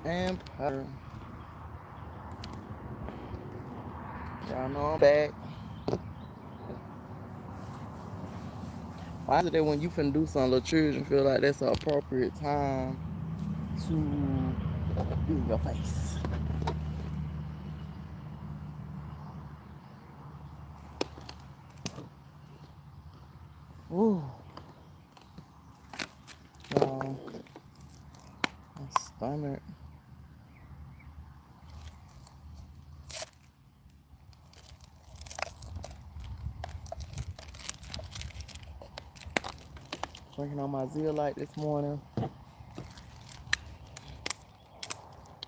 Empire. Y'all know I'm back. Why is it that when you finna do something, little children feel like that's an appropriate time to be in your face? Ooh, y'all, my stomach. Drinking on my Zeolite this morning.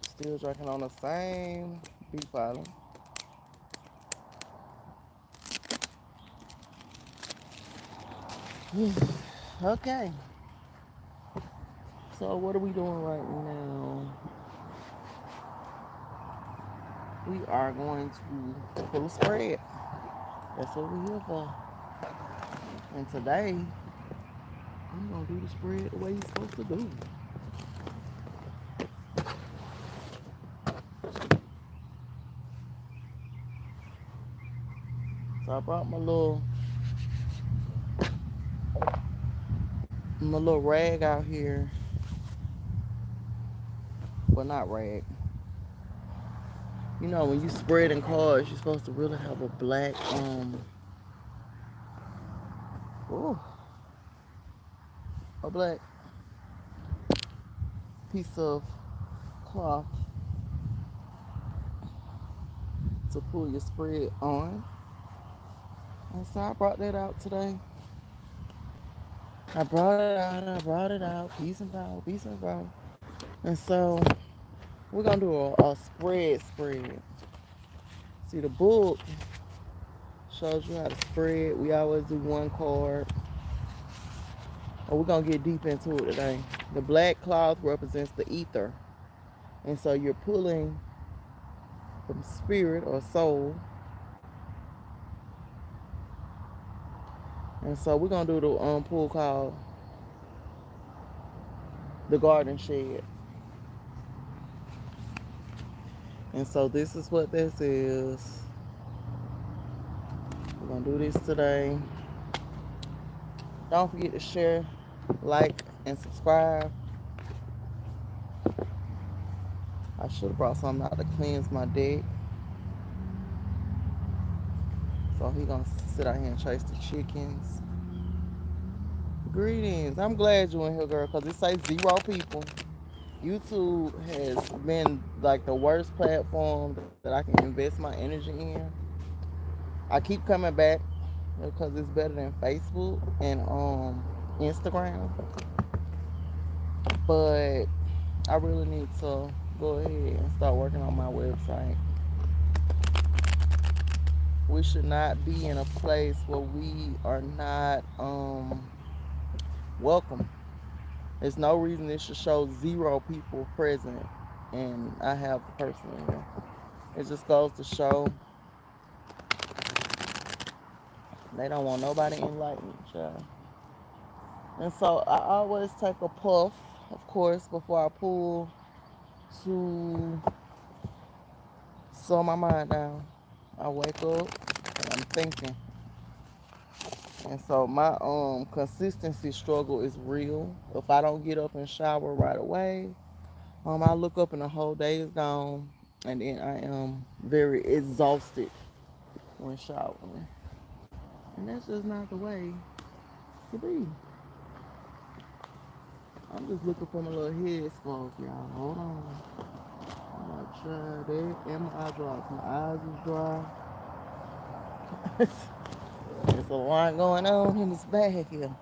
Still drinking on the same beef island. Okay, so what are we doing right now? We are going to pull a spread. That's what we're here for. And today, I'm gonna do the spread the way you're supposed to do. So I brought my little rag out here. Well, not rag. You know, when you spread in cards, you're supposed to really have a black ooh, a black piece of cloth to pull your spread on. And so I brought that out today. I brought it out. Peace and power, peace and power. And so we're gonna do a spread. See, the book shows you how to spread. We always do one card. Or we're gonna get deep into it today. The black cloth represents the ether. And so you're pulling from spirit or soul. And so we're gonna do the pool called the garden shed. And so this is what this is. We're gonna do this today. Don't forget to share, like, and subscribe. I should have brought something out to cleanse my deck. So he gonna sit out here and chase the chickens. Greetings. I'm glad you in here, girl, because it says 0 people. YouTube has been like the worst platform that I can invest my energy in. I keep coming back because it's better than Facebook and Instagram. But I really need to go ahead and start working on my website. We should not be in a place where we are not welcome. There's no reason it should show 0 people present, and I have a person in here. It just goes to show they don't want nobody enlightened, child. And so I always take a puff, of course, before I pull to slow my mind down. I wake up and I'm thinking. And so my consistency struggle is real. If I don't get up and shower right away, I look up and the whole day is gone, and then I am very exhausted when showering. And that's just not the way to be. I'm just looking for my little head scarf, y'all. Hold on. I'm gonna try that. And my eye drops. My eyes is dry. There's a lot going on in this bag here.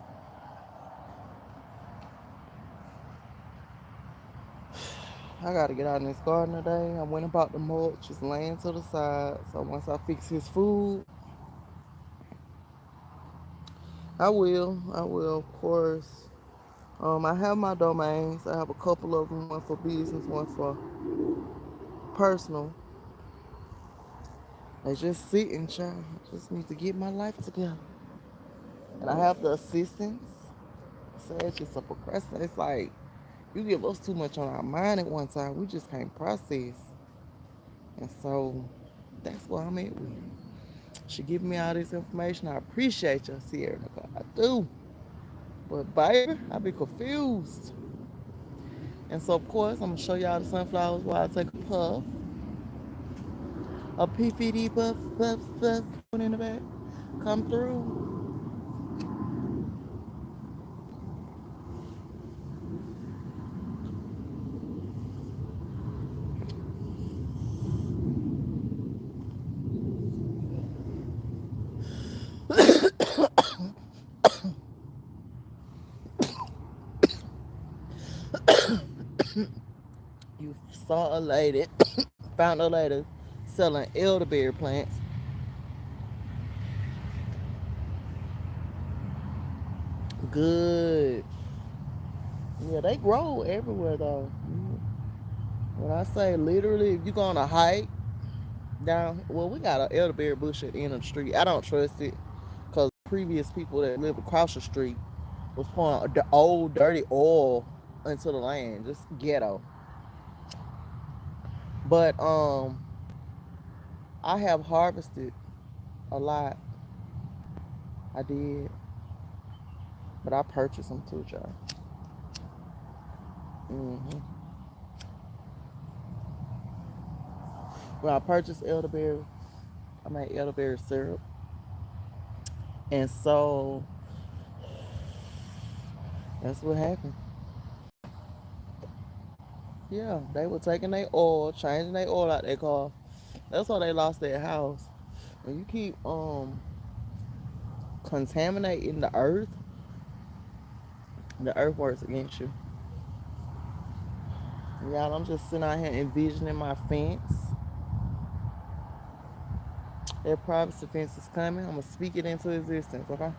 I gotta get out in this garden today. I went about the mulch, just laying to the side. So once I fix his food, I will, of course. I have my domains. I have a couple of them, one for business, one for personal. They just sitting, child. I just need to get my life together. And I have the assistants. So it's just a procrastination. It's like You give us too much on our mind at one time. We just can't process. And so that's what I'm at with. She giving me all this information. I appreciate you, Sierra Nicole. I do. But baby, I be confused. And so of course I'm gonna show y'all the sunflowers while I take a puff. A PFD puff, puff, puff in the back. Come through. You saw a lady, found a lady selling elderberry plants. Good. Yeah, they grow everywhere though. When I say literally, if you go on a hike down, well, we got an elderberry bush at the end of the street. I don't trust it because previous people that lived across the street was pouring the old dirty oil into the land, just ghetto. But I have harvested a lot. I did, but I purchased them too, y'all. hmm When I purchased elderberry, I made elderberry syrup, and so that's what happened. Yeah, they were taking their oil, changing their oil out their car. That's why they lost their house. When you keep contaminating the earth works against you. Y'all, I'm just sitting out here envisioning my fence. That privacy fence is coming. I'm gonna speak it into existence, okay?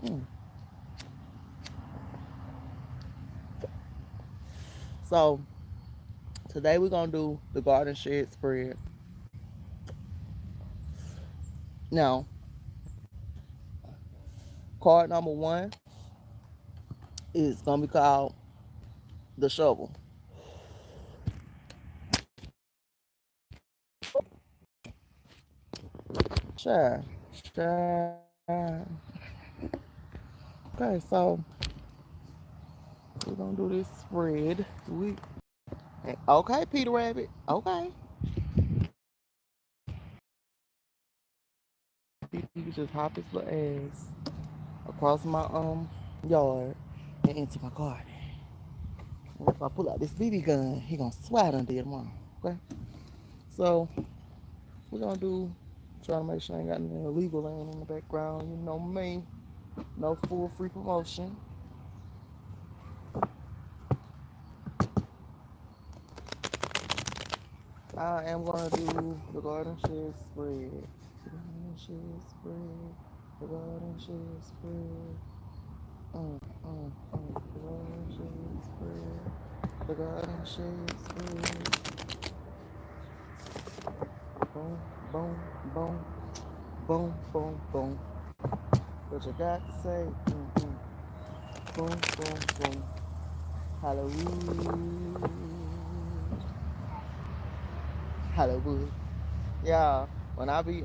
Mm. So today we're gonna do the garden shed spread. Now, card number one is gonna be called the shovel. Sure, sure. Okay, so we're gonna do this spread. Okay, Peter Rabbit. Okay, he can just hop his little ass across my yard and into my garden. And if I pull out this BB gun, he gonna swat under it tomorrow. Okay, so we're gonna do. Trying to make sure I ain't got any illegal land in the background. You know me. No full free promotion. I am gonna do the garden shed spread. The garden shed spread. The garden shed spread. The garden shed spread. The garden shed spread. Boom, boom, boom, boom, boom, boom. What you got to say? Boom, boom, boom. Hallelujah. Hollywood. Yeah, when I be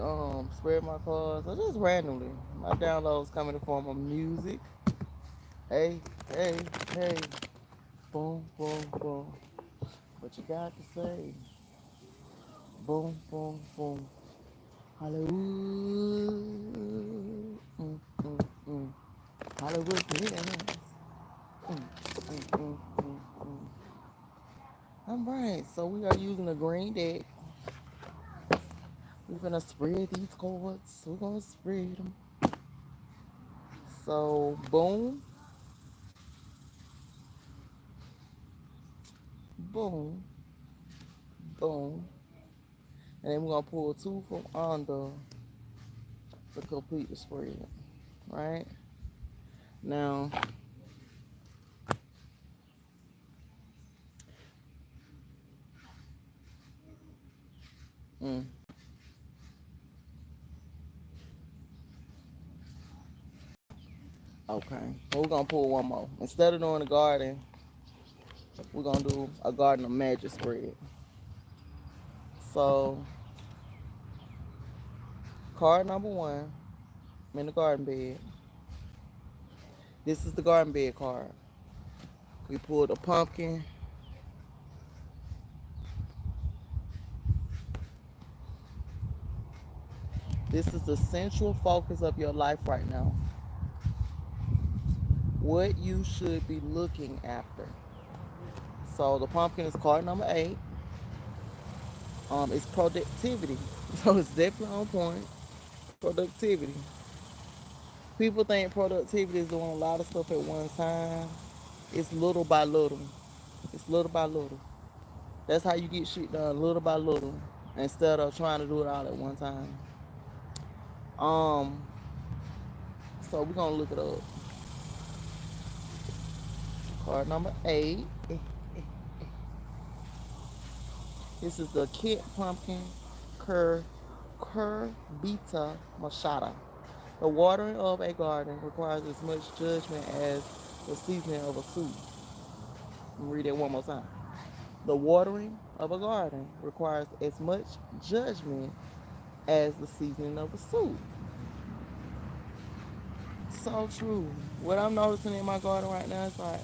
spreading my cards, or just randomly, my downloads come in the form of music. Hey, hey, hey, boom, boom, boom. What you got to say? Boom, boom, boom. Hollywood. Mm. Hollywood dance. Mm, mm. All right, so we are using the green deck. We're gonna spread these cards. We're gonna spread them. So boom, boom, boom. And then we're gonna pull two from under to complete the spread. Right? Now, mm, Okay. Well, we're gonna pull one more. Instead of doing a garden, we're gonna do a garden of magic spread. So card number one in the garden bed. This is the garden bed card. We pulled a pumpkin. This is the central focus of your life right now. What you should be looking after. So the pumpkin is card number 8. It's productivity. So it's definitely on point. Productivity. People think productivity is doing a lot of stuff at one time. It's little by little. It's little by little. That's how you get shit done, little by little, instead of trying to do it all at one time. Um, so we're gonna look it up. Card number 8. This is the Kent Pumpkin Curbita Machata. The watering of a garden requires as much judgment as the seasoning of a soup. Let me read that one more time. The watering of a garden requires as much judgment as the seasoning of a soup. So true. What I'm noticing in my garden right now is like,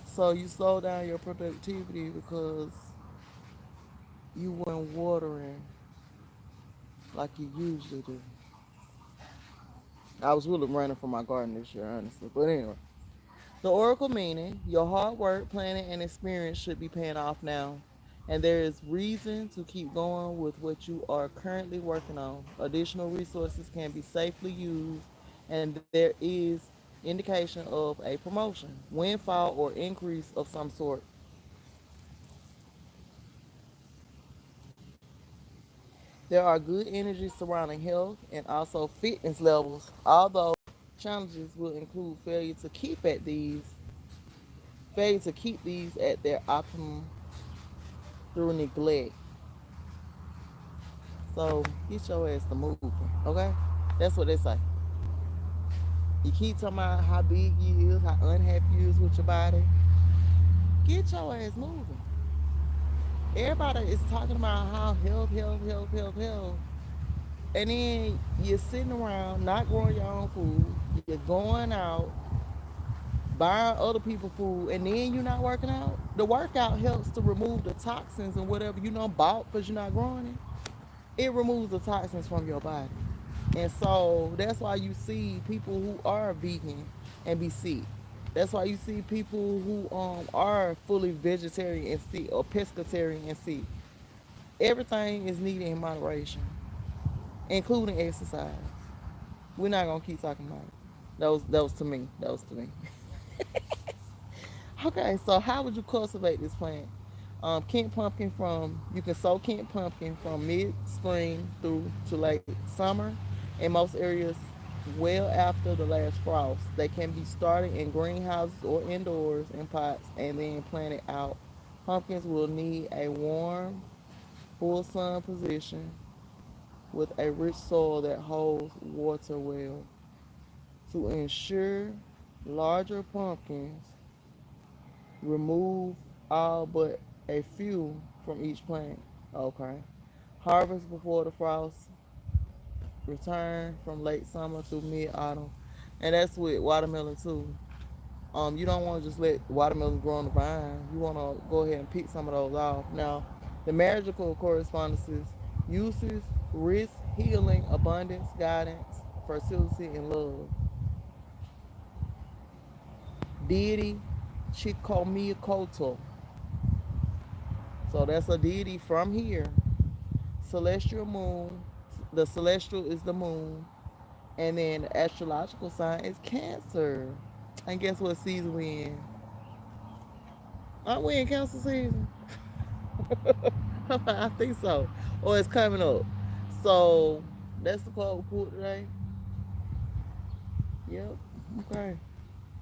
so you slow down your productivity because you weren't watering like you usually do. I was really running for my garden this year, honestly. But anyway, the oracle meaning your hard work, planning, and experience should be paying off now. And there is reason to keep going with what you are currently working on. Additional resources can be safely used, and there is indication of a promotion, windfall, or increase of some sort. There are good energies surrounding health and also fitness levels, although challenges will include failure to keep these at their optimum through neglect. So get your ass to moving, okay? That's what they say. You keep talking about how big you is, how unhappy you is with your body. Get your ass moving. Everybody is talking about how health, health, health, health, health. And then you're sitting around not growing your own food. You're going out buying other people's food, and then you're not working out. The workout helps to remove the toxins and whatever you know bought because you're not growing it. It removes the toxins from your body. And so that's why you see people who are vegan and be sick. That's why you see people who are fully vegetarian and sick or pescatarian and sick. Everything is needed in moderation, including exercise. We're not gonna keep talking about it. That was to me. That was to me. Okay, so how would you cultivate this plant? Kent pumpkin from you can sow Kent pumpkin from mid spring through to late summer. In most areas, well after the last frost, they can be started in greenhouses or indoors in pots and then planted out. Pumpkins will need a warm, full sun position with a rich soil that holds water well. To ensure larger pumpkins, remove all but a few from each plant. Okay. Harvest before the frost. Return from late summer through mid autumn. And that's with watermelon too. You don't want to just let watermelon grow on the vine. You want to go ahead and pick some of those off. Now, the magical correspondences uses risk, healing, abundance, guidance, fertility, and love. Deity Chikomiakoto. So that's a deity from here. Celestial moon. The celestial is the moon. And then the astrological sign is Cancer. And guess what season we in? Aren't we in Cancer season? I think so. Or it's coming up. So that's the card we pulled today. Yep. Okay.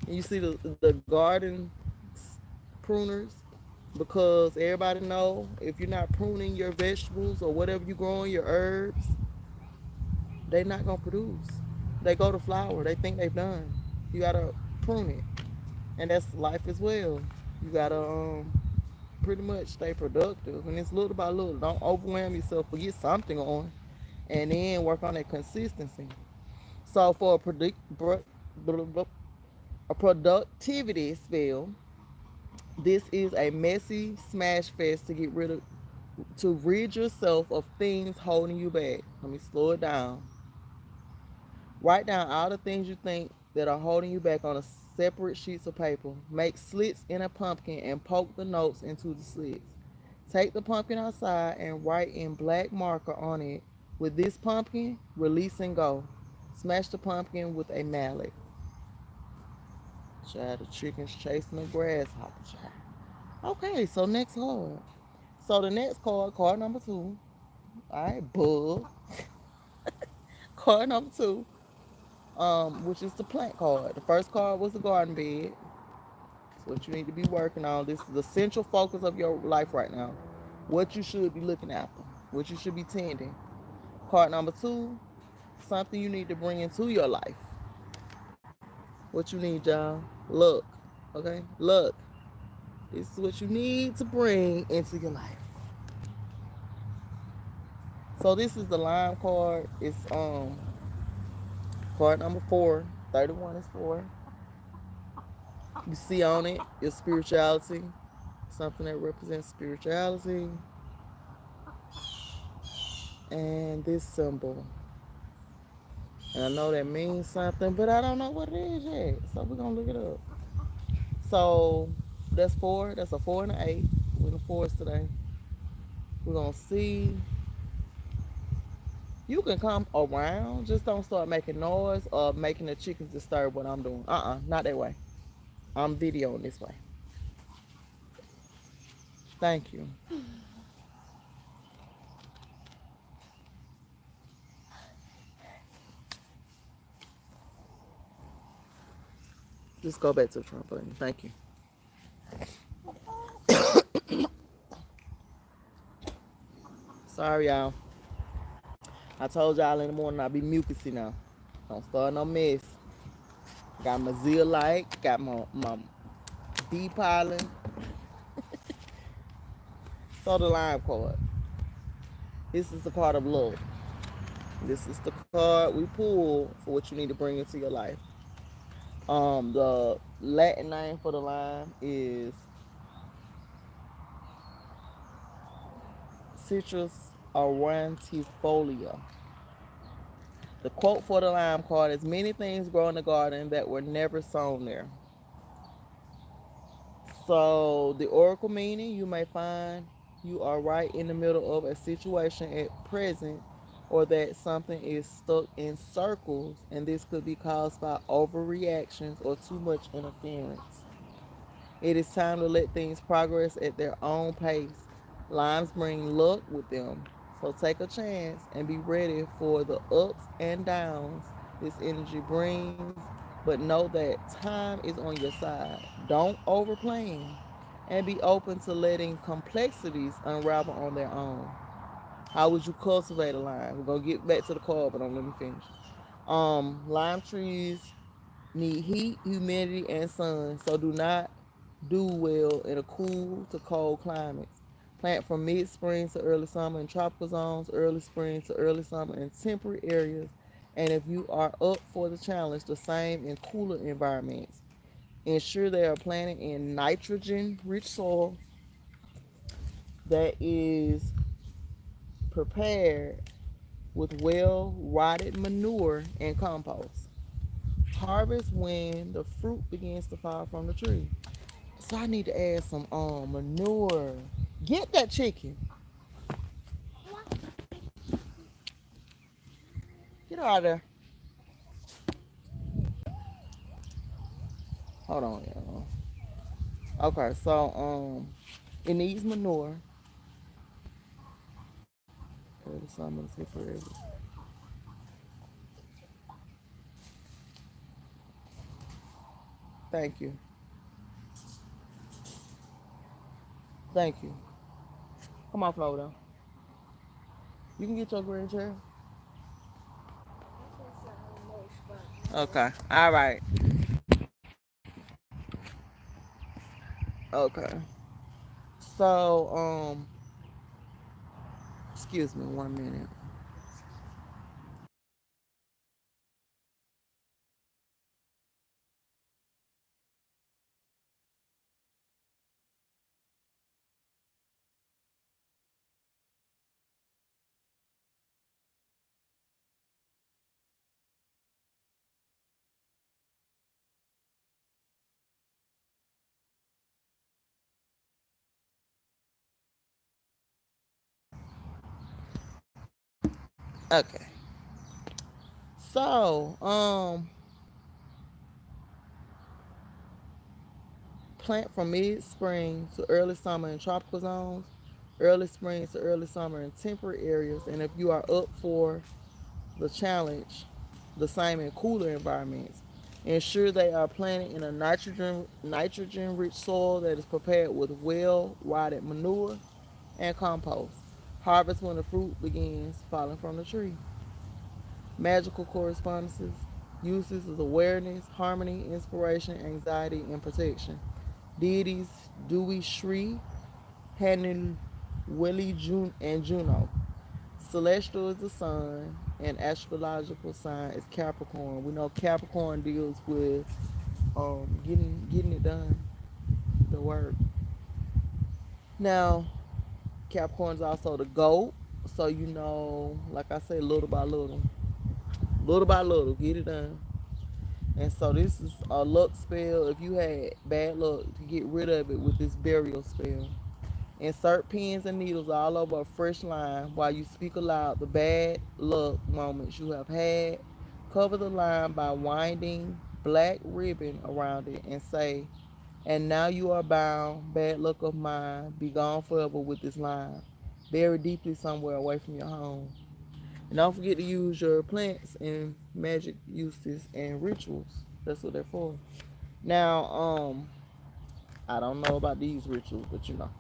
And you see the garden pruners, because everybody know if you're not pruning your vegetables or whatever you growing, your herbs, they not gonna produce. They go to flower. They think they've done. You gotta prune it, and that's life as well. You gotta pretty much stay productive, and it's little by little. Don't overwhelm yourself, but get something on, and then work on that consistency. So for a productivity spell, this is a messy smash fest to rid yourself of things holding you back. Let me slow it down. Write down all the things you think that are holding you back on a separate sheets of paper. Make slits in a pumpkin and poke the notes into the slits. Take the pumpkin outside and write in black marker on it, with this pumpkin, release and go. Smash the pumpkin with a mallet. Child, the chicken's chasing the grasshopper, child. Okay, so next card. So the next card, card number two. All right, bug. Card number two, which is the plant card. The first card was the garden bed. It's what you need to be working on. This is the central focus of your life right now. What you should be looking after. What you should be tending. Card number two, something you need to bring into your life. What you need, y'all? Look. Okay? Look. This is what you need to bring into your life. So this is the lime card. It's card number 4. 31 is 4. You see on it your spirituality. Something that represents spirituality. And this symbol. And I know that means something, but I don't know what it is yet. So we're gonna look it up. So that's 4. That's a 4 and an 8. We're in the fours today. We're gonna see. You can come around, just don't start making noise or making the chickens disturb what I'm doing. Not that way. I'm videoing this way. Thank you. Just go back to the front button. Thank you. Sorry, y'all. I told y'all in the morning I'll be mucusy now. Don't start no mess. Got my zeolite, got my deep pollen. So the lime card. This is the card of love. This is the card we pull for what you need to bring into your life. The Latin name for the lime is Citrus aurantifolia. The quote for the lime card is, many things grow in the garden that were never sown there. So the oracle meaning, you may find you are right in the middle of a situation at present, or that something is stuck in circles, and this could be caused by overreactions or too much interference. It is time to let things progress at their own pace. Limes bring luck with them, so take a chance and be ready for the ups and downs this energy brings. But know that time is on your side. Don't overplan and be open to letting complexities unravel on their own. How would you cultivate a lime? We're gonna get back to the card, but don't let me finish. Lime trees need heat, humidity, and sun, so do not do well in a cool to cold climates. Plant from mid-spring to early summer in tropical zones, early spring to early summer in temperate areas, and if you are up for the challenge, the same in cooler environments. Ensure they are planted in nitrogen-rich soil that is prepared with well-rotted manure and compost. Harvest when the fruit begins to fall from the tree. So I need to add some manure. Get that chicken. Get out of there. Hold on, y'all. Okay, so it needs manure. Early summer, temporary. Thank you. Thank you. Come on, Flo. You can get your green chair. Okay. All right. Okay. So, excuse me 1 minute. Okay. So, plant from mid-spring to early summer in tropical zones, early spring to early summer in temperate areas, and if you are up for the challenge, the same in cooler environments. Ensure they are planted in a nitrogen rich soil that is prepared with well rotted manure and compost. Harvest when the fruit begins falling from the tree. Magical correspondences. Uses is awareness, harmony, inspiration, anxiety, and protection. Deities Dewey Shri, Hanil, Willie June, and Juno. Celestial is the sun, and astrological sign is Capricorn. We know Capricorn deals with getting it done, the work. Now, Capricorn's also the goat, so you know, like I say, little by little, get it done. And so this is a luck spell. If you had bad luck, to get rid of it with this burial spell. Insert pins and needles all over a fresh line while you speak aloud the bad luck moments you have had. Cover the line by winding black ribbon around it and say, "And now you are bound, bad luck of mine, be gone forever with this line. Buried deeply somewhere away from your home." And don't forget to use your plants in magic uses and rituals. That's what they're for. Now, I don't know about these rituals, but you know.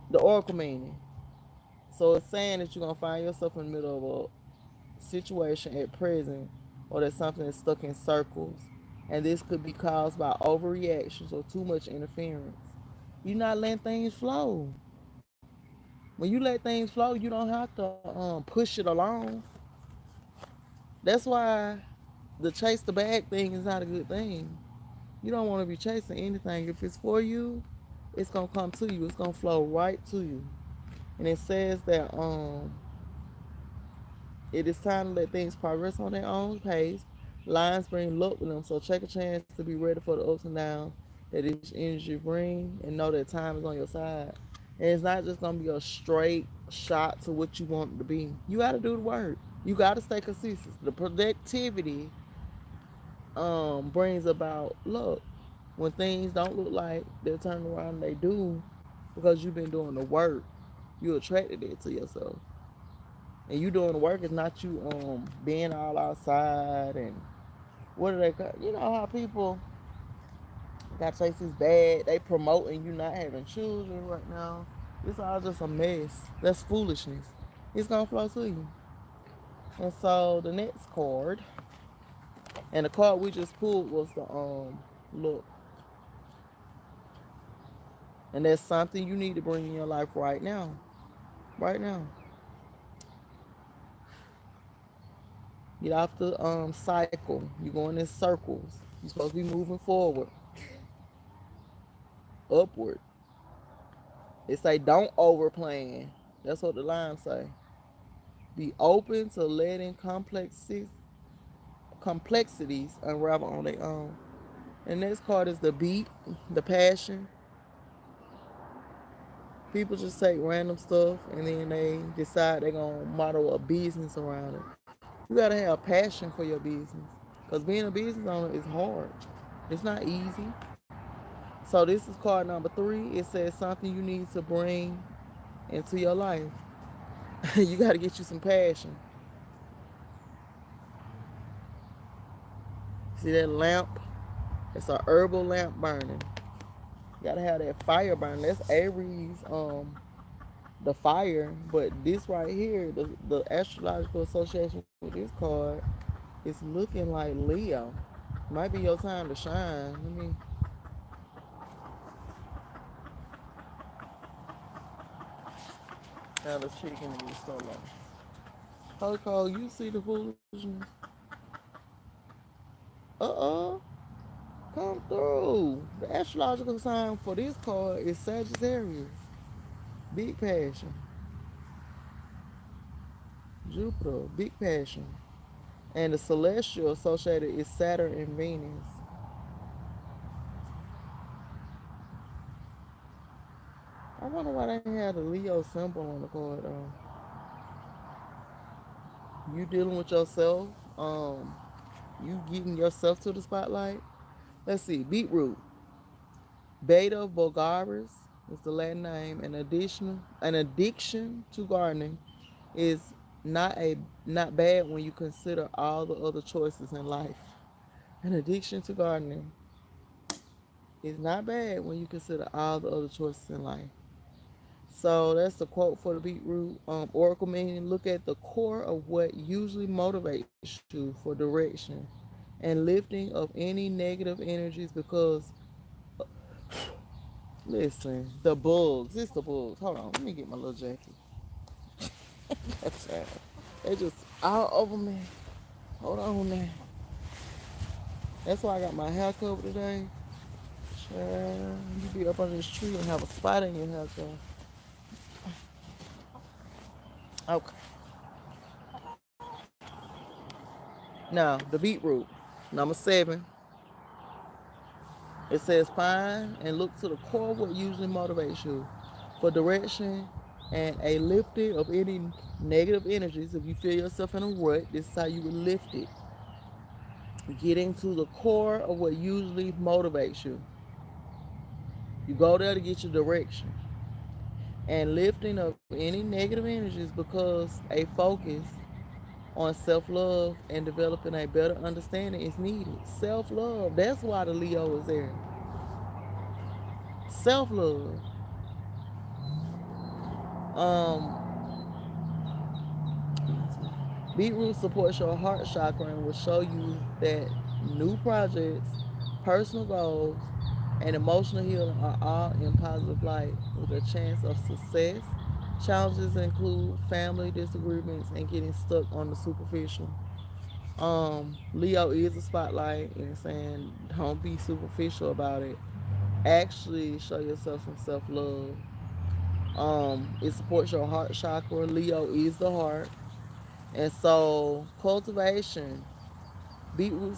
The oracle meaning. So it's saying that you're gonna find yourself in the middle of a situation at present, or that something is stuck in circles, and this could be caused by overreactions or too much interference. You're not letting things flow. When you let things flow, you don't have to push it along. That's why the chase the bag thing is not a good thing. You don't want to be chasing anything. If it's for you, it's gonna come to you. It's gonna flow right to you. And it says that it is time to let things progress on their own pace. Lines bring luck with them, so take a chance to be ready for the ups and downs that each energy bring, and know that time is on your side. And it's not just gonna be a straight shot to what you want it to be. You got to do the work. You got to stay consistent. The productivity brings about luck. When things don't look like they're turning around, they do, because you've been doing the work. You attracted it to yourself. And you doing the work is not you being all outside and what do they call, you know how people got chases bad, they promoting you not having children right now. It's all just a mess. That's foolishness. It's gonna flow to you. And so the next card, and the card we just pulled was the look. And that's something you need to bring in your life right now. Right now. Get off the cycle. You're going in circles. You're supposed to be moving forward, upward. It say don't overplan. That's what the line say. Be open to letting complexities unravel on their own. And next card is the beat, the passion. People just take random stuff and then they decide they're gonna model a business around it. You gotta have passion for your business. Cause being a business owner is hard. It's not easy. So this is card number 3. It says something you need to bring into your life. You got to get you some passion. See that lamp? It's a herbal lamp burning. You got to have that fire burning. That's Aries, the fire. But this right here, the astrological association with this card, is looking like Leo. Might be your time to shine. Let me. Now the chicken is so low. Coco, you see the foolishness? Uh-uh. Come through. The astrological sign for this card is Sagittarius. Big passion. Jupiter, big passion. And the celestial associated is Saturn and Venus. I wonder why they had a Leo symbol on the card. You dealing with yourself. You getting yourself to the spotlight. Let's see. Beetroot. Beta vulgaris is the Latin name. An addiction to gardening is not bad when you consider all the other choices in life. An addiction to gardening is not bad when you consider all the other choices in life. So that's the quote for the beetroot. Oracle meaning look at the core of what usually motivates you for direction and lifting of any negative energies because listen, the bugs, it's the bugs. Hold on, let me get my little jacket. That's right. They just all over me. Hold on now. That's why I got my hair covered today. Child, you be up under this tree and have a spot in your hair cover. Okay. Now, the beetroot, number 7. It says find and look to the core of what usually motivates you for direction and a lifting of any negative energies. If you feel yourself in a rut, this is how you would lift it. Getting to the core of what usually motivates you. You go there to get your direction. And lifting of any negative energies because a focus on self-love and developing a better understanding is needed. Self-love. That's why the Leo is there. Self-love. Um, Beetroot supports your heart chakra and will show you that new projects, personal goals, and emotional healing are all in positive light with a chance of success. Challenges include family disagreements and getting stuck on the superficial. Leo is a spotlight and saying don't be superficial about it. Actually show yourself some self-love. It supports your heart chakra. Leo is the heart. And so cultivation, beetroot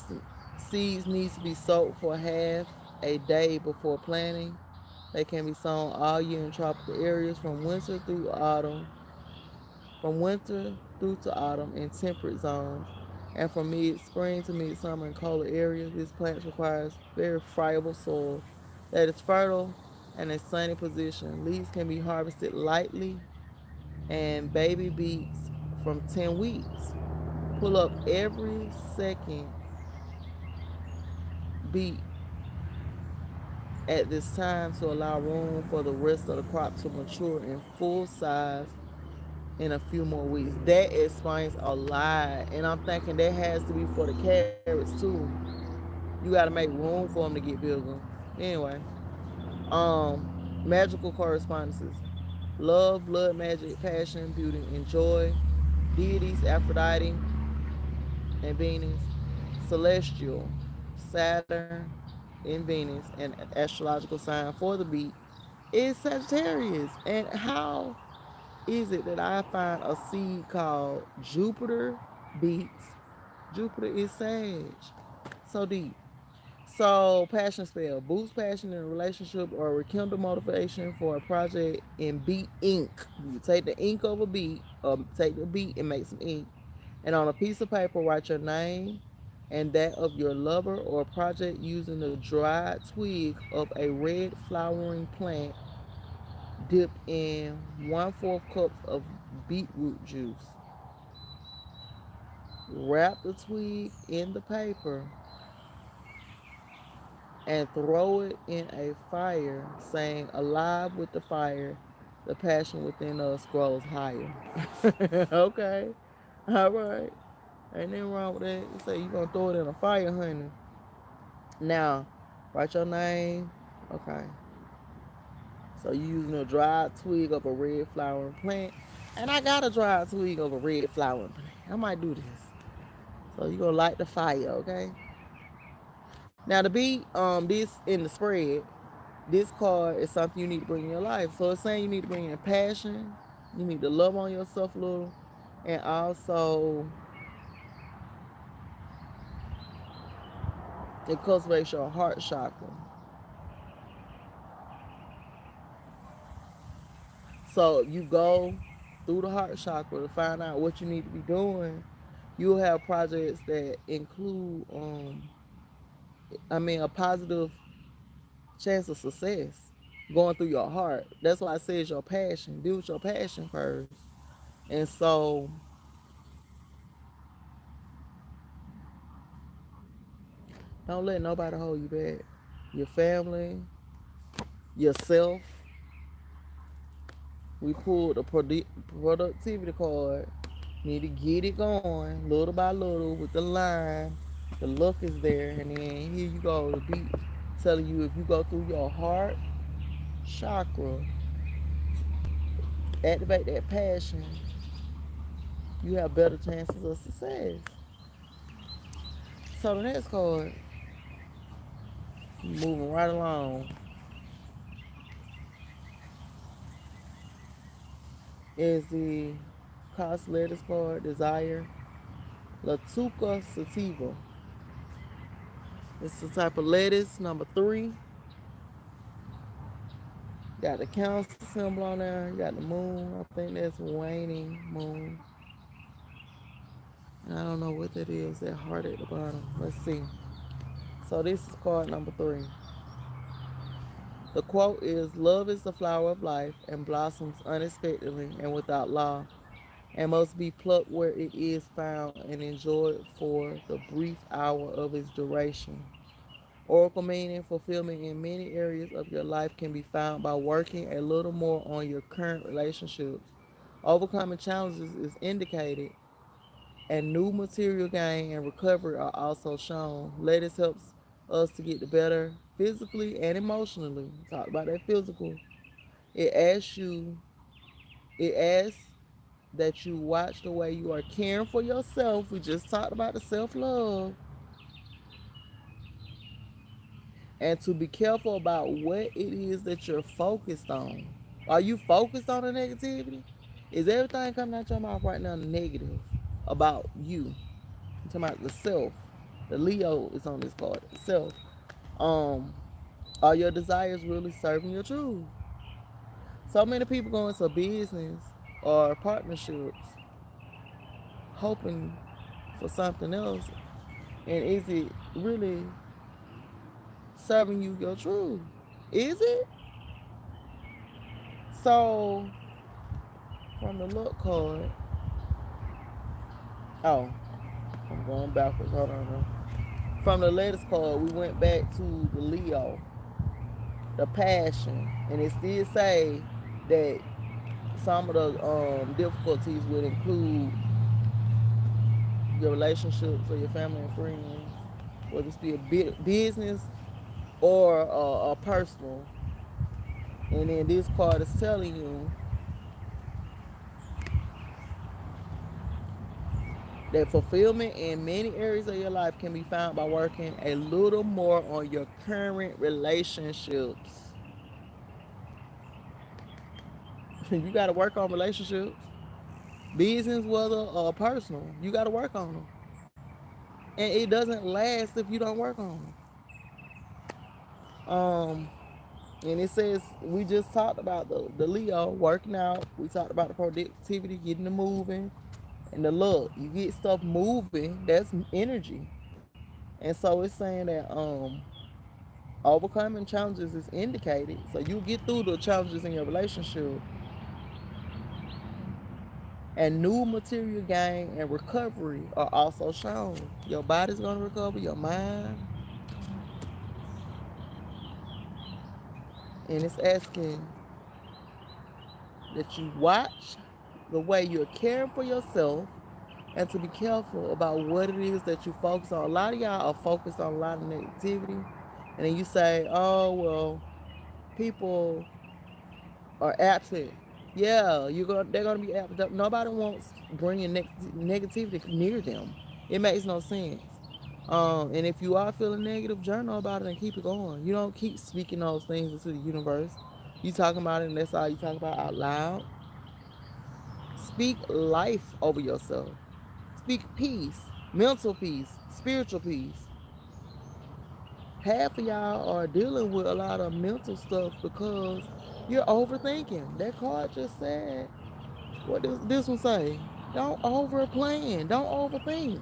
seeds needs to be soaked for half a day before planting. They can be sown all year in tropical areas from winter through to autumn in temperate zones. And from mid-spring to midsummer in colder areas, this plant requires very friable soil that is fertile and a sunny position. Leaves can be harvested lightly and baby beets from 10 weeks. Pull up every second beet at this time to allow room for the rest of the crop to mature in full size in a few more weeks. That explains a lot. And I'm thinking that has to be for the carrots too. You got to make room for them to get bigger. Anyway, magical correspondences. Love, blood, magic, passion, beauty, and joy. Deities, Aphrodite and Venus. Celestial, Saturn in Venus, and astrological sign for the beat is Sagittarius. And how is it that I find a seed called Jupiter beets? Jupiter is Sag. So deep. So passion spell. Boost passion in a relationship or rekindle motivation for a project in beet ink. You take the ink of a beet, or take the beet and make some ink. And on a piece of paper, write your name and that of your lover or project using the dried twig of a red flowering plant dipped in 1/4 cup of beetroot juice. Wrap the twig in the paper and throw it in a fire, saying, alive with the fire, the passion within us grows higher. Okay. All right. Ain't nothing wrong with that. You say you gonna throw it in a fire, honey. Now, write your name. Okay. So you using a dried twig of a red flowering plant And I got a dry twig of a red flowering plant. I might do this. So you're gonna light the fire, okay? Now to be this in the spread, this card is something you need to bring in your life. So it's saying you need to bring in passion, you need to love on yourself a little, and also it cultivates your heart chakra. So you go through the heart chakra to find out what you need to be doing. You'll have projects that include a positive chance of success going through your heart. That's why I say it's your passion. Deal with your passion first. And so don't let nobody hold you back. Your family, yourself. We pulled a productivity card. Need to get it going little by little with the line. The look is there, and then here you go. The beat telling you if you go through your heart chakra, activate that passion, you have better chances of success. So the next card, moving right along, is the Cost Letters card, Desire, Latuca sativa. It's the type of lettuce, number 3. Got the council symbol on there. You got the moon. I think that's waning moon. And I don't know what that is. That heart at the bottom. Let's see. So this is card number 3. The quote is, "Love is the flower of life and blossoms unexpectedly and without law, and must be plucked where it is found and enjoyed for the brief hour of its duration." Oracle meaning: fulfillment in many areas of your life can be found by working a little more on your current relationships. Overcoming challenges is indicated, and new material gain and recovery are also shown. Lettuce helps us to get the better physically and emotionally. Talk about that physical. It asks you, it asks that you watch the way you are caring for yourself. We just talked about the self love, and to be careful about what it is that you're focused on. Are you focused on the negativity? Is everything coming out your mouth right now negative about you? I'm talking about the self. The Leo is on this card. The self. Um, are your desires really serving your truth? So many people go into business or partnerships hoping for something else, and is it really serving you your truth? Is it? So from the look card, oh, I'm going backwards. Hold on. From the latest card, we went back to the Leo, the passion, and it still say that some of the difficulties would include your relationships or your family and friends, whether it's be a business or a personal. And then this card is telling you that fulfillment in many areas of your life can be found by working a little more on your current relationships. You got to work on relationships, business, whether or personal. You got to work on them, and it doesn't last if you don't work on them. And it says we just talked about the Leo working out. We talked about the productivity, getting the moving, and the look. You get stuff moving. That's energy, and so it's saying that overcoming challenges is indicated. So you get through the challenges in your relationship, and new material gain and recovery are also shown. Your body's gonna recover, your mind, and it's asking that you watch the way you're caring for yourself and to be careful about what it is that you focus on. A lot of y'all are focused on a lot of negativity, and then you say, "Oh well, people are absent, Yeah, they're gonna be nobody wants bringing negativity near them. It makes no sense. And if you are feeling negative, journal about it and keep it going. You don't keep speaking those things into the universe. You talking about it, and that's all you talk about out loud. Speak life over yourself. Speak peace, mental peace, spiritual peace. Half of y'all are dealing with a lot of mental stuff because you're overthinking. That card just said, what does this one say? Don't over plan. Don't overthink.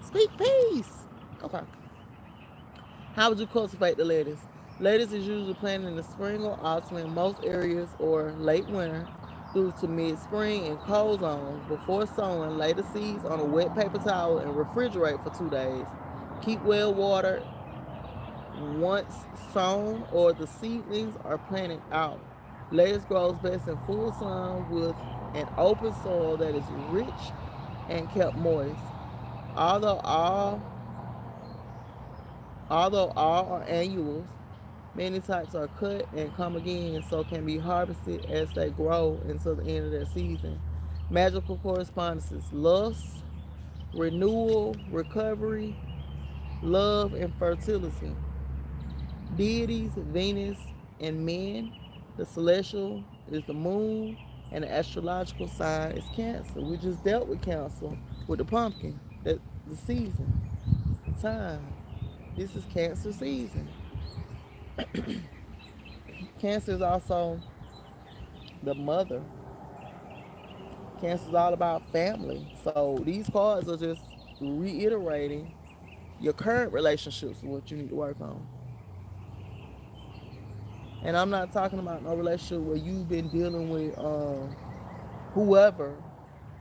Speak peace. Okay. How would you cultivate the lettuce? Lettuce is usually planted in the spring or autumn in most areas or late winter through to mid-spring in cold zones. Before sowing, lay the seeds on a wet paper towel and refrigerate for 2 days. Keep well watered once sown or the seedlings are planted out. Lettuce grows best in full sun with an open soil that is rich and kept moist. Although all although all are annuals, many types are cut and come again, so can be harvested as they grow until the end of their season. Magical correspondences: lust, renewal, recovery, love, and fertility. Deities: Venus and men. The celestial is the moon, and the astrological sign is Cancer. We just dealt with Cancer with the pumpkin. That the season, the time. This is Cancer season. Cancer is also the mother. Cancer is all about family. So these cards are just reiterating your current relationships and what you need to work on. And I'm not talking about no relationship where you've been dealing with whoever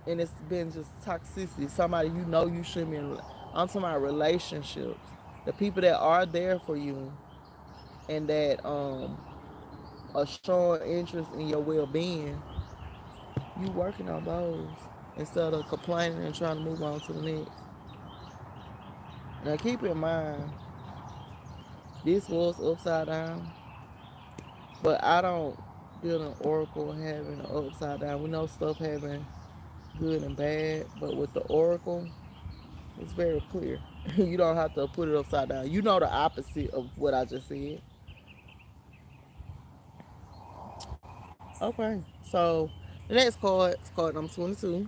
and it's been just toxicity. Somebody you know you shouldn't be in. I'm talking about relationships. The people that are there for you and that are showing interest in your well being, you working on those instead of complaining and trying to move on to the next. Now keep in mind, this was upside down, but I don't deal in oracle having an upside down. We know stuff having good and bad, but with the oracle, it's very clear. You don't have to put it upside down. You know the opposite of what I just said. Okay, so the next card is card number 22,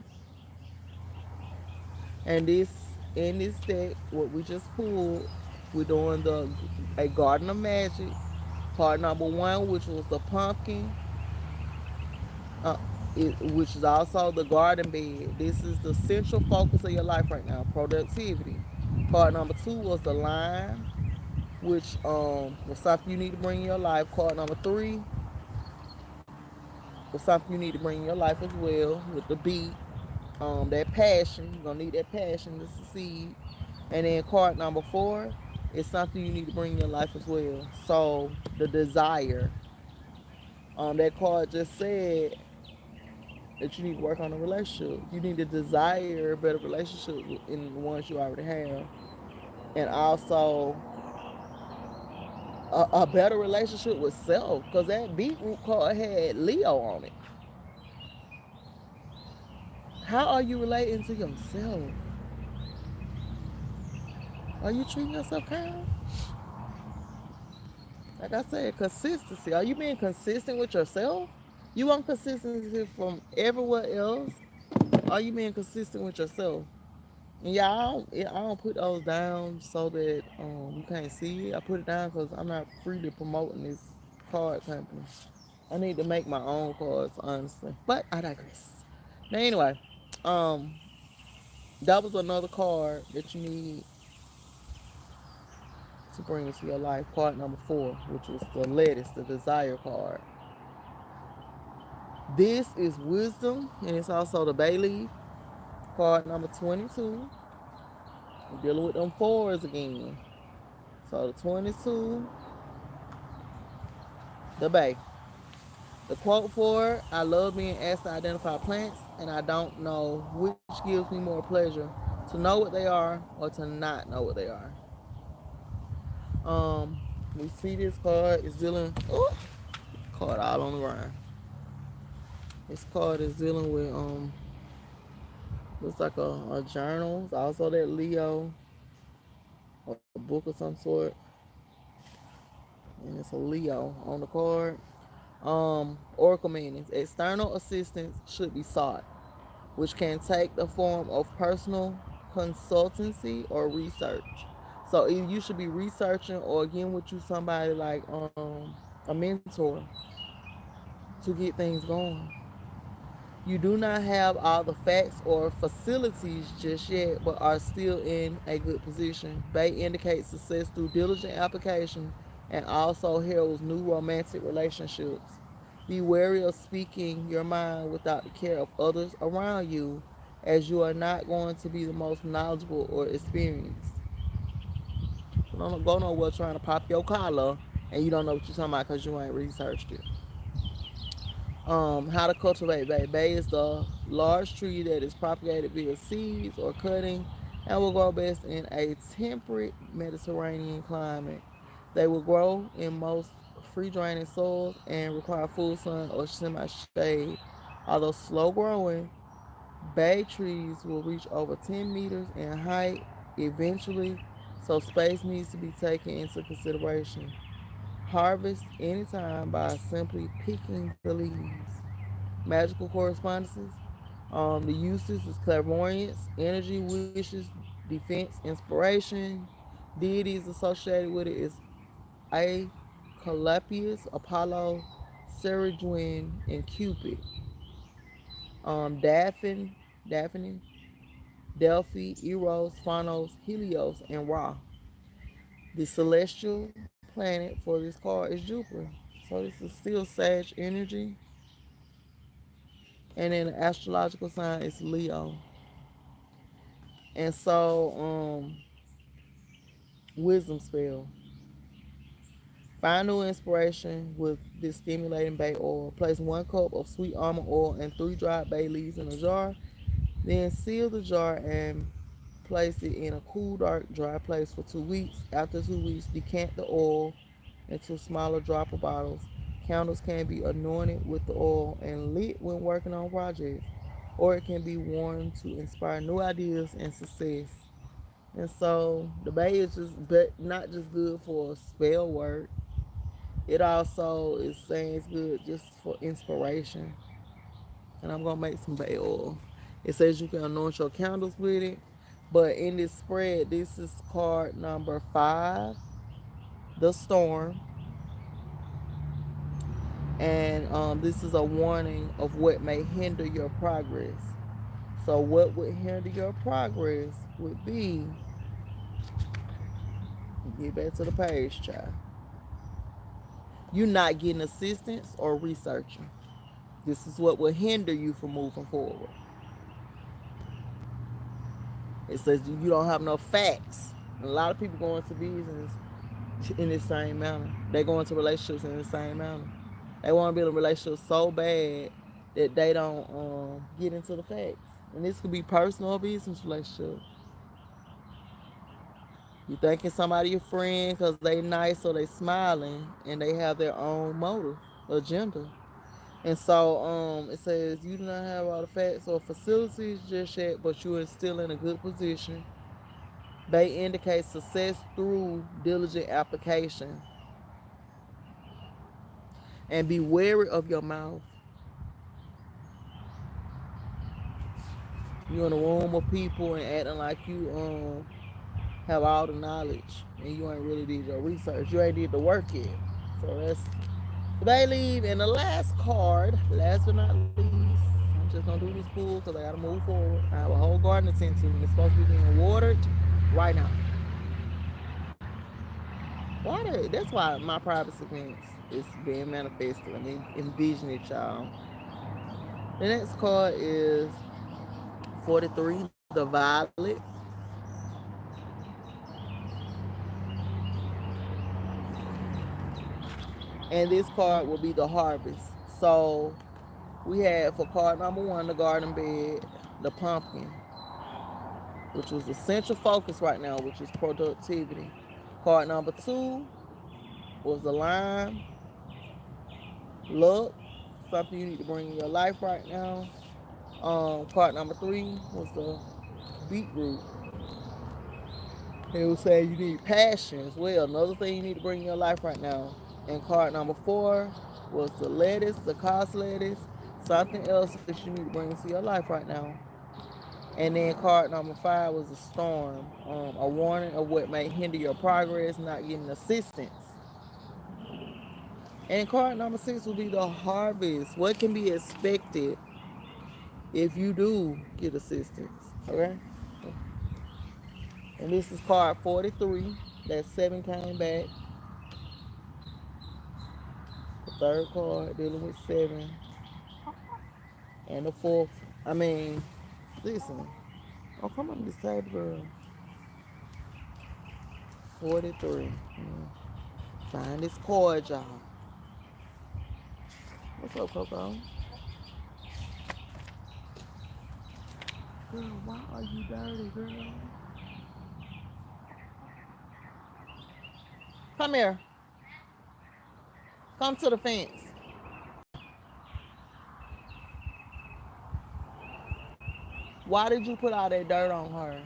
and this in this deck, what we just pulled, we're doing the a Garden of Magic. Card number one, which was the pumpkin, uh, which is also the garden bed. This is the central focus of your life right now, productivity. Card number two was the line, which was something you need to bring in your life. Card number three was something you need to bring in your life as well with the beat. That passion, you're gonna need that passion to succeed. And then card number four is something you need to bring in your life as well. So the desire. That card just said that you need to work on a relationship. You need to desire a better relationship in the ones you already have, and also a better relationship with self. Because that beetroot card had Leo on it. How are you relating to yourself? Are you treating yourself kind? Like I said, consistency. Are you being consistent with yourself? You want consistency from everywhere else? Are you being consistent with yourself? And yeah, I don't put those down so that you can't see it. I put it down because I'm not freely promoting this card company. I need to make my own cards, honestly. But I digress. Now, anyway, um, that was another card that you need to bring into your life. Card number four, which was the lettuce, the desire card. This is wisdom, and it's also the bay leaf. Card number 22. We're dealing with them fours again. So the 22, the bay. The quote for it, I love being asked to identify plants, and I don't know which gives me more pleasure, to know what they are or to not know what they are. We see this card is dealing, card all on the ground. This card is dealing with looks like a journal. It's also that Leo, a book of some sort, and it's a Leo on the card. Oracle meanings. External assistance should be sought, which can take the form of personal consultancy or research. So either you should be researching or getting with you somebody like a mentor to get things going. You do not have all the facts or facilities just yet, but are still in a good position. Bay indicates success through diligent application and also heralds new romantic relationships. Be wary of speaking your mind without the care of others around you, as you are not going to be the most knowledgeable or experienced. Don't go nowhere trying to pop your collar and you don't know what you're talking about because you ain't researched it. How to cultivate bay. Bay is the large tree that is propagated via seeds or cutting and will grow best in a temperate Mediterranean climate. They will grow in most free draining soils and require full sun or semi shade. Although slow growing, bay trees will reach over 10 meters in height eventually, so space needs to be taken into consideration. Harvest anytime by simply picking the leaves. Magical correspondences. The uses is clairvoyance, energy, wishes, defense, inspiration. Deities associated with it is Asclepius, Apollo, Ceridwen, and Cupid. Daphne, Delphi, Eros, Phanos, Helios, and Ra. The celestial planet for this card is Jupiter. So this is still Sag energy. And then the astrological sign is Leo. And so, wisdom spell. Find new inspiration with this stimulating bay oil. Place 1 cup of sweet almond oil and 3 dried bay leaves in a jar. Then seal the jar and place it in a cool, dark, dry place for 2 weeks. After 2 weeks, decant the oil into smaller dropper bottles. Candles can be anointed with the oil and lit when working on projects, or it can be worn to inspire new ideas and success. And so the bay is just but not just good for spell work. It also is saying it's good just for inspiration. And I'm gonna make some bay oil. It says you can anoint your candles with it. But in this spread, this is card number 5, the storm. And this is a warning of what may hinder your progress. So what would hinder your progress would be, get back to the page, child. You not getting assistance or researching. This is what will hinder you from moving forward. It says you don't have no facts. A lot of people go into business in the same manner. They go into relationships in the same manner. They want to be in a relationship so bad that they don't get into the facts. And this could be personal or business relationship. You thinking somebody your friend because they nice or they smiling and they have their own motive, agenda. And so it says you do not have all the facts or facilities just yet, but you are still in a good position. They indicate success through diligent application. And be wary of your mouth. You're in a room of people and acting like you have all the knowledge and you ain't really did your research. You ain't did the work yet. So that's they leave. And the last card, last but not least, I'm just gonna do this pool because I gotta move forward. I have a whole garden to tend to. It's supposed to be being watered right now. That's why my private events is being manifested. I mean, envision it, y'all. The next card is 43, the violet. And this card will be the harvest. So we had for card number 1, the garden bed, the pumpkin, which was the central focus right now, which is productivity. Card number 2 was the lime, luck, something you need to bring in your life right now. Card number 3 was the beetroot. It was saying you need passion as well. Another thing you need to bring in your life right now. And card number 4 was the lettuce, the cos lettuce. Something else that you need to bring into your life right now. And then card number 5 was a storm, a warning of what may hinder your progress, not getting assistance. And card number 6 will be the harvest. What can be expected if you do get assistance? Okay. And this is card 43. That 7 came back. The third card dealing with 7. And the fourth, I mean, listen. Oh, come on, this side, girl. 43. Find this card, y'all. What's up, Coco? Girl, why are you dirty, girl? Come here. Come to the fence. Why did you put all that dirt on her?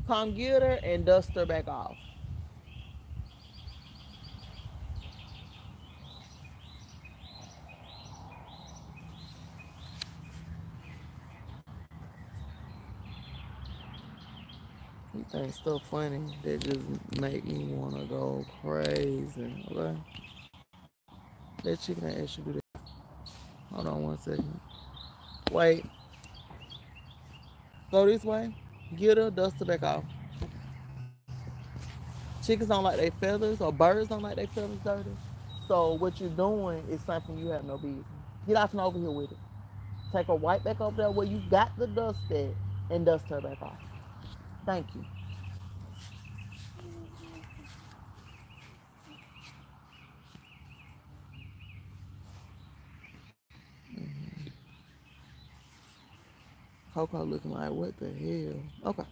Come get her and dust her back off. He thinks stuff funny that just make me want to go crazy. Okay? That chicken ain't actually do that. Hold on 1 second. Wait. Go this way. Get her, dust her back off. Chickens don't like their feathers, or birds don't like their feathers dirty. So what you're doing is something you have no business. Get off and over here with it. Take her right back over there where you got the dust at and dust her back off. Thank you. Coco looking like, what the hell? Okay.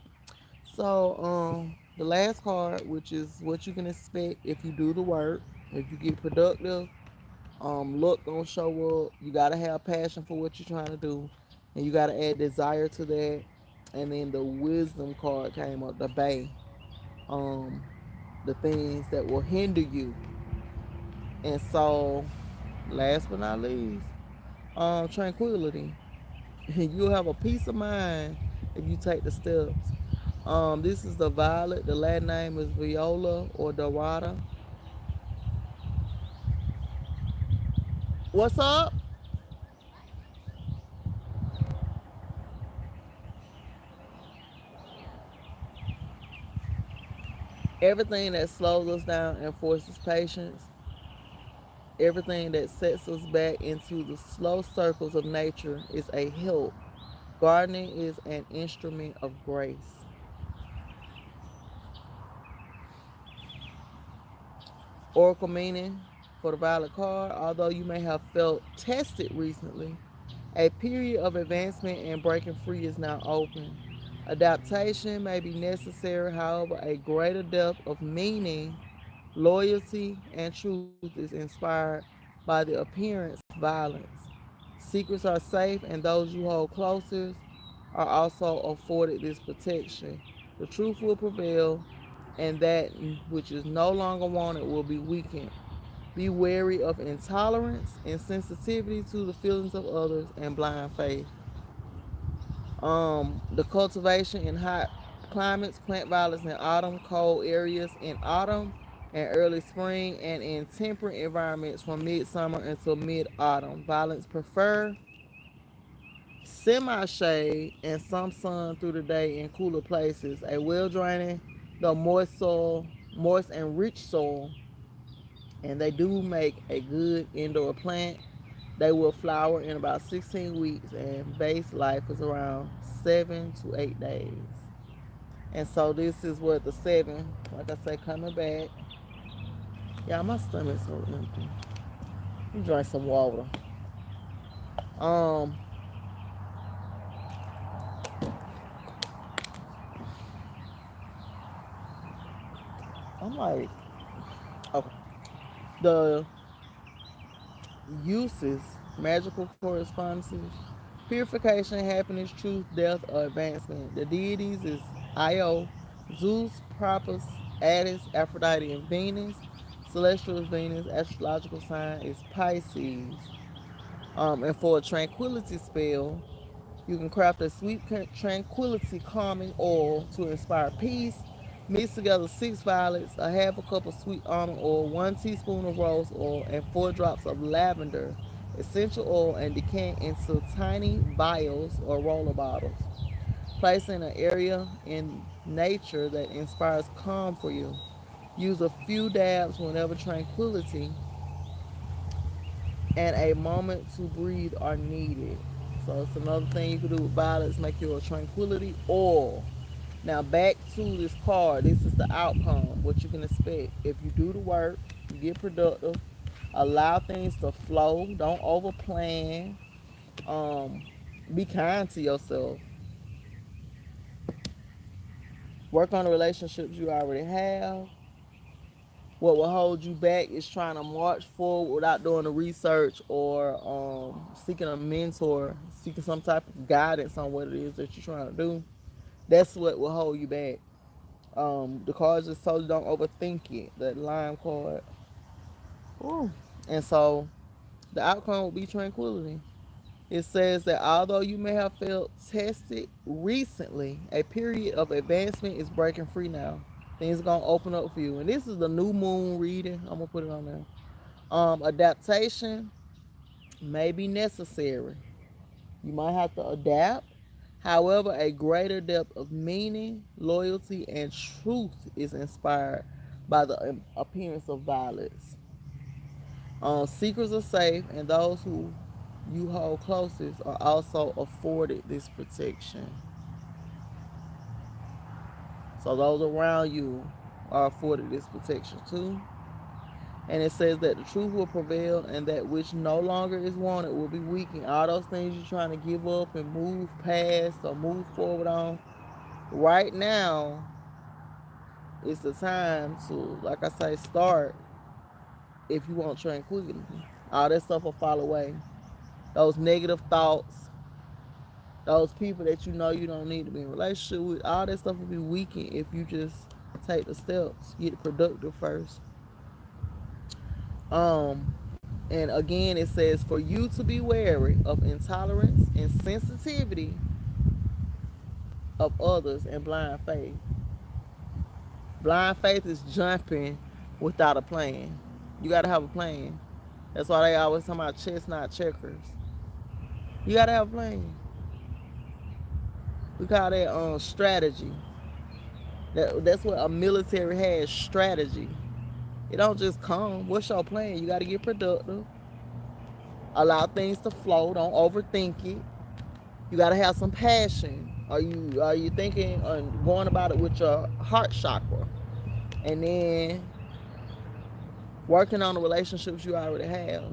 So, the last card, which is what you can expect if you do the work, if you get productive, luck gonna show up. You gotta have passion for what you're trying to do, and you gotta add desire to that. And then the wisdom card came up, the bay, um, the things that will hinder you. And so, last but not least, tranquility. You'll have a peace of mind if you take the steps. This is the violet. The Latin name is Viola or Dorada. What's up? Everything that slows us down and forces patience, everything that sets us back into the slow circles of nature is a help. Gardening is an instrument of grace. Oracle meaning for the violet card, although you may have felt tested recently, a period of advancement and breaking free is now open. Adaptation may be necessary, however, a greater depth of meaning, loyalty, and truth is inspired by the appearance of violence. Secrets are safe, and those you hold closest are also afforded this protection. The truth will prevail, and that which is no longer wanted will be weakened. Be wary of intolerance, insensitivity to the feelings of others, and blind faith. The cultivation in hot climates, plant violets in autumn, cold areas in autumn and early spring, and in temperate environments from midsummer until mid-autumn. Violets prefer semi-shade and some sun through the day in cooler places. A well-draining, though moist and rich soil, and they do make a good indoor plant. They will flower in about 16 weeks, and base life is around 7 to 8 days. And so this is what the 7, like I say, coming back. Yeah, my stomach's so empty. Let me drink some water. Um, I'm like, okay, the uses, magical correspondences, purification, happiness, truth, death, or advancement. The deities is Io, Zeus, Propus, Attis, Aphrodite, and Venus. Celestial is Venus. Astrological sign is Pisces. And for a tranquility spell, you can craft a sweet tranquility calming oil to inspire peace. Mix together 6 violets, a half a cup of sweet almond oil, 1 teaspoon of rose oil, and 4 drops of lavender essential oil, and decant into tiny vials or roller bottles. Place in an area in nature that inspires calm for you. Use a few dabs whenever tranquility and a moment to breathe are needed. So it's another thing you can do with violets, make your tranquility oil. Now back to this card. This is the outcome, what you can expect. If you do the work, you get productive, allow things to flow, don't overplan, um, be kind to yourself, work on the relationships you already have. What will hold you back is trying to march forward without doing the research or seeking a mentor, seeking some type of guidance on what it is that you're trying to do. That's what will hold you back. The cards just told you don't overthink it. That lime card. Ooh. And so the outcome will be tranquility. It says that although you may have felt tested recently, a period of advancement is breaking free now. Things are gonna open up for you. And this is the new moon reading. I'm gonna put it on there. Adaptation may be necessary. You might have to adapt. However, a greater depth of meaning, loyalty, and truth is inspired by the appearance of violence. Secrets are safe, and those who you hold closest are also afforded this protection. So those around you are afforded this protection too. And it says that the truth will prevail and that which no longer is wanted will be weakened. All those things you're trying to give up and move past or move forward on, right now is the time to, like I say, start if you want tranquility. All that stuff will fall away. Those negative thoughts, those people that you know you don't need to be in a relationship with, all that stuff will be weakened if you just take the steps, get productive first. Um, and again, it says for you to be wary of intolerance and sensitivity of others and blind faith. Blind faith is jumping without a plan. You got to have a plan. That's why they always talk about chess, not checkers. You got to have a plan. We call that strategy. That's what a military has, strategy. It don't just come. What's your plan? You got to get productive. Allow things to flow. Don't overthink it. You got to have some passion. Are you thinking and going about it with your heart chakra, and then working on the relationships you already have?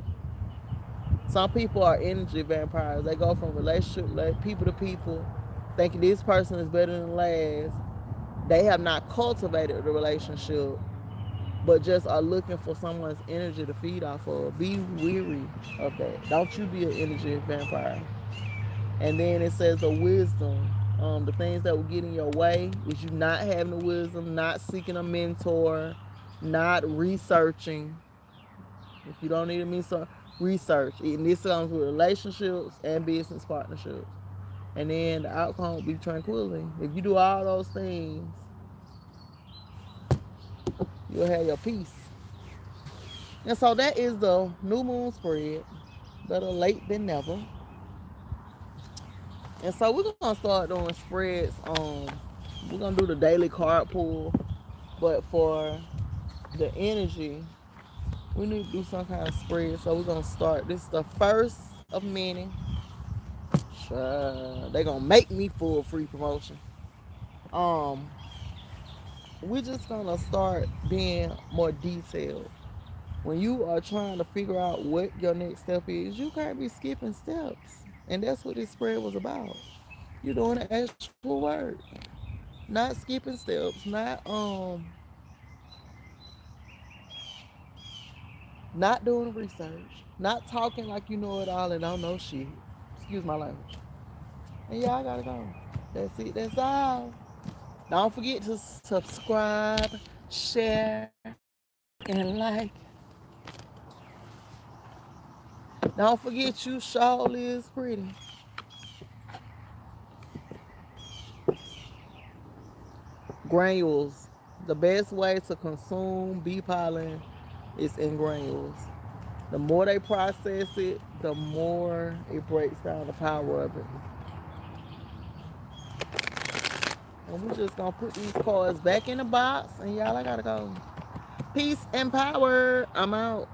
Some people are energy vampires. They go from relationship like people to people, thinking this person is better than last. They have not cultivated the relationship, but just are looking for someone's energy to feed off of. Be weary of that. Don't you be an energy vampire. And then it says the wisdom, the things that will get in your way is you not having the wisdom, not seeking a mentor, not researching. If you don't need a mentor, research. And this comes with relationships and business partnerships. And then the outcome will be tranquility. If you do all those things, you'll have your peace. And so that is the new moon spread. Better late than never. And so we're gonna start doing spreads. We're gonna do the daily card pull, but for the energy, we need to do some kind of spread. So we're gonna start. This is the first of many. Sure, they gonna make me full free promotion. Um, we're just gonna start being more detailed. When you are trying to figure out what your next step is, you can't be skipping steps. And that's what this spread was about. You're doing the actual work. Not skipping steps, not doing research, not talking like you know it all and don't know shit. Excuse my language. And yeah, I gotta go. That's it. That's all. Don't forget to subscribe, share, and like. Don't forget you surely is pretty. Granules. The best way to consume bee pollen is in granules. The more they process it, the more it breaks down the power of it. And we're just gonna put these cards back in the box. And y'all, I gotta go. Peace and power. I'm out.